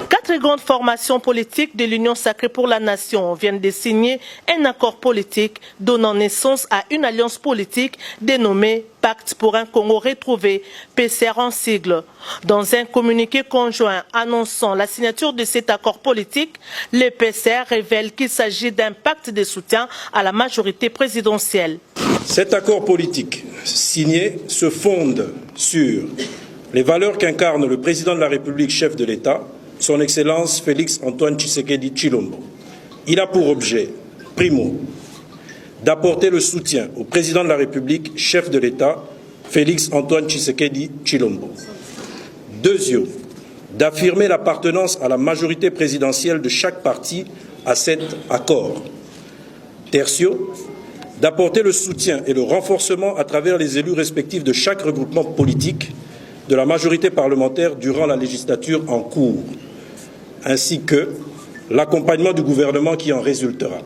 4 grandes formations politiques de l'Union sacrée pour la nation viennent de signer un accord politique donnant naissance à une alliance politique dénommée Pacte pour un Congo retrouvé, PCR en sigle. Dans un communiqué conjoint annonçant la signature de cet accord politique, le PCR révèle qu'il s'agit d'un pacte de soutien à la majorité présidentielle. Cet accord politique signé se fonde sur les valeurs qu'incarne le président de la République, chef de l'État, son Excellence Félix Antoine Tshisekedi Tshilombo. Il a pour objet, primo, d'apporter le soutien au président de la République, chef de l'État, Félix Antoine Tshisekedi Tshilombo. Deuxièmement, d'affirmer l'appartenance à la majorité présidentielle de chaque parti à cet accord. Tertio, d'apporter le soutien et le renforcement à travers les élus respectifs de chaque regroupement politique de la majorité parlementaire durant la législature en cours, ainsi que l'accompagnement du gouvernement qui en résultera.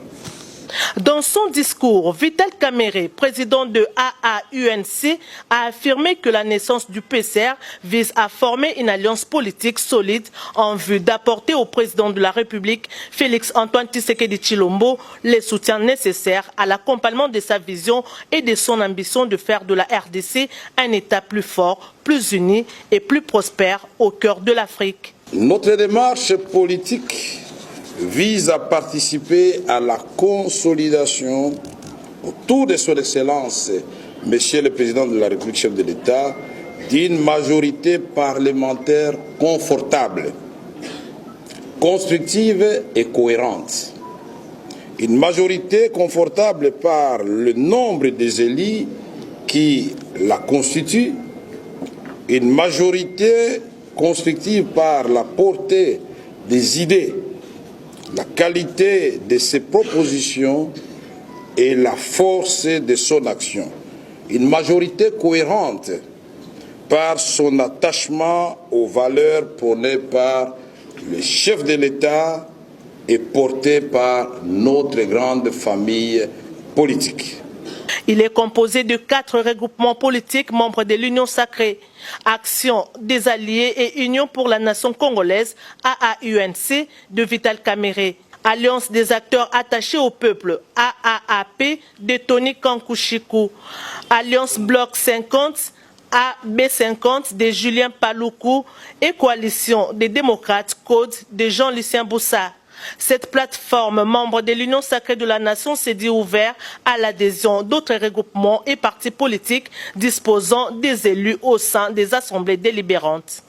Dans son discours, Vital Kamerhe, président de AAUNC, a affirmé que la naissance du PCR vise à former une alliance politique solide en vue d'apporter au président de la République, Félix Antoine Tshisekedi Tshilombo, les soutiens nécessaires à l'accompagnement de sa vision et de son ambition de faire de la RDC un État plus fort, plus uni et plus prospère au cœur de l'Afrique. Notre démarche politique vise à participer à la consolidation autour de son Excellence, Monsieur le Président de la République, chef de l'État, d'une majorité parlementaire confortable, constructive et cohérente. Une majorité confortable par le nombre des élus qui la constituent, une majorité constructive par la portée des idées, la qualité de ses propositions et la force de son action. Une majorité cohérente par son attachement aux valeurs prônées par le chef de l'État et portées par notre grande famille politique. Il est composé de 4 regroupements politiques membres de l'Union sacrée. Action des Alliés et Union pour la nation congolaise, AAUNC, de Vital Kamerhe. Alliance des acteurs attachés au peuple, AAAP, de Tony Kankushiku. Alliance Bloc 50, AB50, de Julien Paluku. Et Coalition des démocrates, Code, de Jean-Lucien Boussa. Cette plateforme, membre de l'Union sacrée de la nation, s'est dit ouverte à l'adhésion d'autres regroupements et partis politiques disposant des élus au sein des assemblées délibérantes.